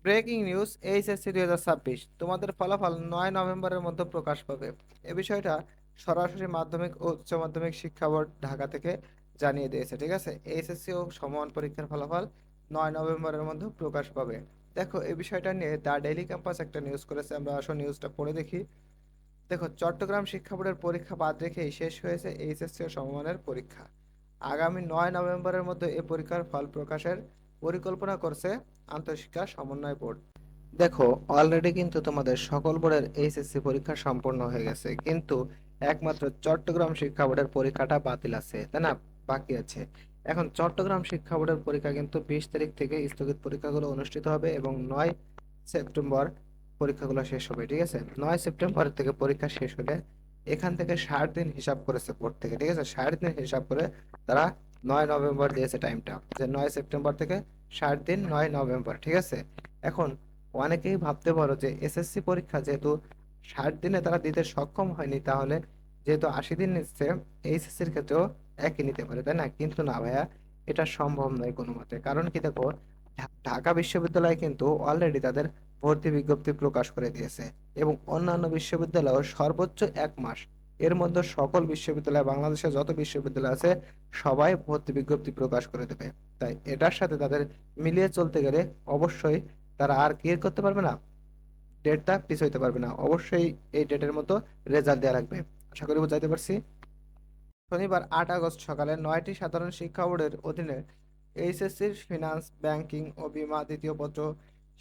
Breaking news, HSC 2026 তোমাদের ফলাফল 9 নভেম্বরের মধ্যে প্রকাশ পাবে। এ বিষয়টা সরাসরি মাধ্যমিক ও উচ্চ মাধ্যমিক শিক্ষা বোর্ড ঢাকা থেকে জানিয়ে দিয়েছে। ঠিক আছে, এইচএসসি ও সমমান পরীক্ষার ফলাফল 9 নভেম্বরের মধ্যে প্রকাশ পাবে। দেখো, এই বিষয়টা নিয়ে দ্য ডেইলি ক্যাম্পাস একটা নিউজ করেছে, আমরা আসলে নিউজটা পড়ে দেখি। দেখো, চট্টগ্রাম শিক্ষা বোর্ডের পরীক্ষা বাদ রেখেই শেষ হয়েছে এইচএসসি ও সমমানের পরীক্ষা। আগামী 9 নভেম্বরের মধ্যে এই পরীক্ষার ফল প্রকাশের পরিকল্পনা করছে আন্তঃশিক্ষা সমন্বয় বোর্ড। দেখো, অলরেডি কিন্তু তোমাদের সকল বোর্ডের এইচএসসি পরীক্ষা সম্পন্ন হয়ে গেছে, কিন্তু একমাত্র চট্টগ্রাম শিক্ষা বোর্ডের পরীক্ষাটা বাতিল আছে, তাই না? বাকি আছে। এখন চট্টগ্রাম শিক্ষা বোর্ডের পরীক্ষা কিন্তু 20 তারিখ থেকে স্থগিত পরীক্ষাগুলো অনুষ্ঠিত হবে এবং 9 সেপ্টেম্বর পরীক্ষাগুলো শেষ হবে। ঠিক আছে, 9 সেপ্টেম্বর থেকে পরীক্ষা শেষ হলে এখান থেকে 60 দিন হিসাব করেছে বোর্ড থেকে। ঠিক আছে, 60 দিন হিসাব করে তারা 9 নভেম্বর দিয়েছে টাইমটা, যে 9 সেপ্টেম্বর থেকে 60 দিন, 9 নভেম্বর। ঠিক আছে, এখন অনেকেই ভাবতে পারো যে এসএসসি পরীক্ষা যেহেতু 60 দিনে তারা দিতে সক্ষম হয়নি, তাহলে যেহেতু 80 দিন নিচ্ছে, এইচএসসির ক্ষেত্রেও একই নিতে পারে, তাই না? কিন্তু না ভাইয়া, এটা সম্ভব নয় কোনো মতে। কারণ কি, দেখো, ঢাকা বিশ্ববিদ্যালয় কিন্তু অলরেডি তাদের ভর্তি বিজ্ঞপ্তি প্রকাশ করে দিয়েছে এবং অন্যান্য বিশ্ববিদ্যালয় সর্বোচ্চ 1 মাস এর মধ্যে সকল বিশ্ববিদ্যালয়, বাংলাদেশে যত বিশ্ববিদ্যালয় আছে সবাই ভর্তি বিজ্ঞপ্তি প্রকাশ করে দেবে। তাই এটার সাথে তাদের মিলিয়ে চলতে গেলে অবশ্যই তারা আর কি করতে পারবে না, ডেটটা পিছাইতে পারবে না, অবশ্যই এই ডেটের মতো রেজাল্ট দেওয়া লাগবে। আশা করি বুঝাইতে পারছি। শনিবার 8 আগস্ট সকালে 9টি সাধারণ শিক্ষা বোর্ডের অধীনে এইচএসসির ফিনান্স, ব্যাংকিং ও বীমা দ্বিতীয় পত্র,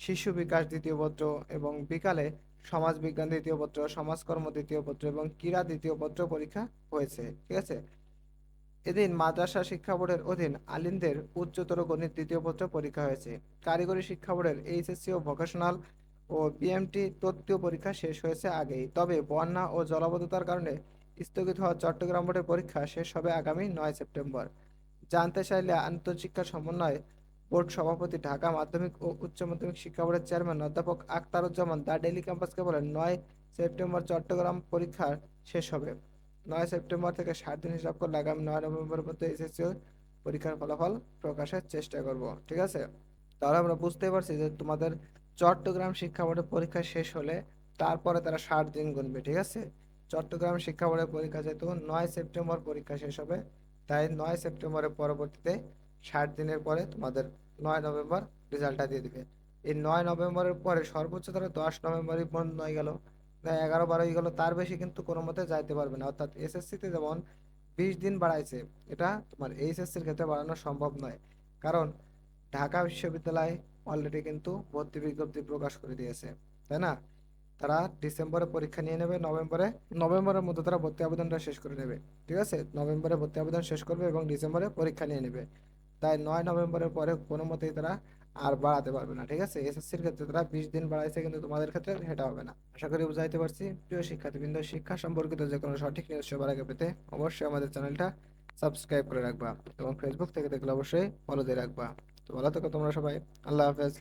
শিশু বিকাশ দ্বিতীয় পত্র এবং বিকালে সমাজ বিজ্ঞান দ্বিতীয় পত্র, সমাজকর্ম দ্বিতীয় পত্র এবং ক্রীড়া দ্বিতীয় পত্র পরীক্ষা হয়েছে। ঠিক আছে, এদিন মাদ্রাসা শিক্ষা বোর্ডের অধীন আলিমদের উচ্চতর গণিত দ্বিতীয় পত্র পরীক্ষা হয়েছে। কারিগরি শিক্ষা বোর্ডের এইচএসসি ও ভোকেশনাল ও বিএমটি তৃতীয় পরীক্ষা শেষ হয়েছে আগেই, তবে বন্যা ও জলাবদ্ধতার কারণে স্থগিত হওয়া চট্টগ্রাম বোর্ডের পরীক্ষা শেষ হবে আগামী 9 সেপ্টেম্বর। জানতে চাইলে আন্তঃশিক্ষা সমন্বয় বোর্ড সভাপতি, ঢাকা মাধ্যমিক ও উচ্চ মাধ্যমিক শিক্ষা বোর্ডের চেয়ারম্যান অধ্যাপক আখতারুজ্জামান দ্য ডেইলি ক্যাম্পাসকে বলেন, 9 সেপ্টেম্বর চট্টগ্রাম পরীক্ষা শেষ হবে। 9 সেপ্টেম্বর থেকে 60 দিন হিসাব করলে আগামী 9 নভেম্বরের মধ্যে এসএসসি পরীক্ষার ফলাফল প্রকাশের চেষ্টা করব। ঠিক আছে, তাহলে আমরা বুঝতে পারছি যে তোমাদের চট্টগ্রাম শিক্ষা বোর্ডের পরীক্ষা শেষ হলে তারপরে তারা 60 দিন গুনবে। ঠিক আছে, চট্টগ্রাম শিক্ষা বোর্ডের পরীক্ষা যেহেতু 9 সেপ্টেম্বর পরীক্ষা শেষ হবে, তাই 9 সেপ্টেম্বরের পরবর্তীতে 60 দিনের পরে তোমাদের 9 নভেম্বর রেজাল্টটা দিয়ে দিবে। এই 9 নভেম্বরের পরে সর্বোচ্চ তারা 10 নভেম্বরই বন্ধ হয়ে গেল, 11-12 গেল, তার বেশি কিন্তু কোনো মতে যাইতে পারবে না। অর্থাৎ এসএসসি তে যেমন 20 দিন বাড়াইছে, এটা তোমার এইচএসসির ক্ষেত্রে বাড়ানো সম্ভব নয়। কারণ ঢাকা বিশ্ববিদ্যালয় অলরেডি কিন্তু ভর্তি বিজ্ঞপ্তি প্রকাশ করে দিয়েছে, তাই না? তারা ডিসেম্বরে পরীক্ষা নিয়ে নেবে, নভেম্বরের মধ্যে তারা ভর্তি আবেদনটা শেষ করে নেবে। ঠিক আছে, নভেম্বরে ভর্তি আবেদন শেষ করবে এবং ডিসেম্বরে পরীক্ষা নিয়ে নেবে। তাই 9 নভেম্বরের পরে কোনো মতেই তারা আর বাড়াতে পারবে না। ঠিক আছে, এসএসসির ক্ষেত্রে তারা 20 দিন বাড়াইছে, কিন্তু তোমাদের ক্ষেত্রে সেটা হবে না। আশা করি বুঝাইতে পারছি। প্রিয় শিক্ষার্থীবৃন্দ, শিক্ষা সম্পর্কিত যে কোনো সঠিক নিউজ সবার আগে পেতে অবশ্যই আমাদের চ্যানেলটা সাবস্ক্রাইব করে রাখবা এবং ফেসবুক থেকে দেখলে অবশ্যই ফলো দিয়ে রাখবা। তো ভালো থেকো তোমরা সবাই। আল্লাহ হাফেজ।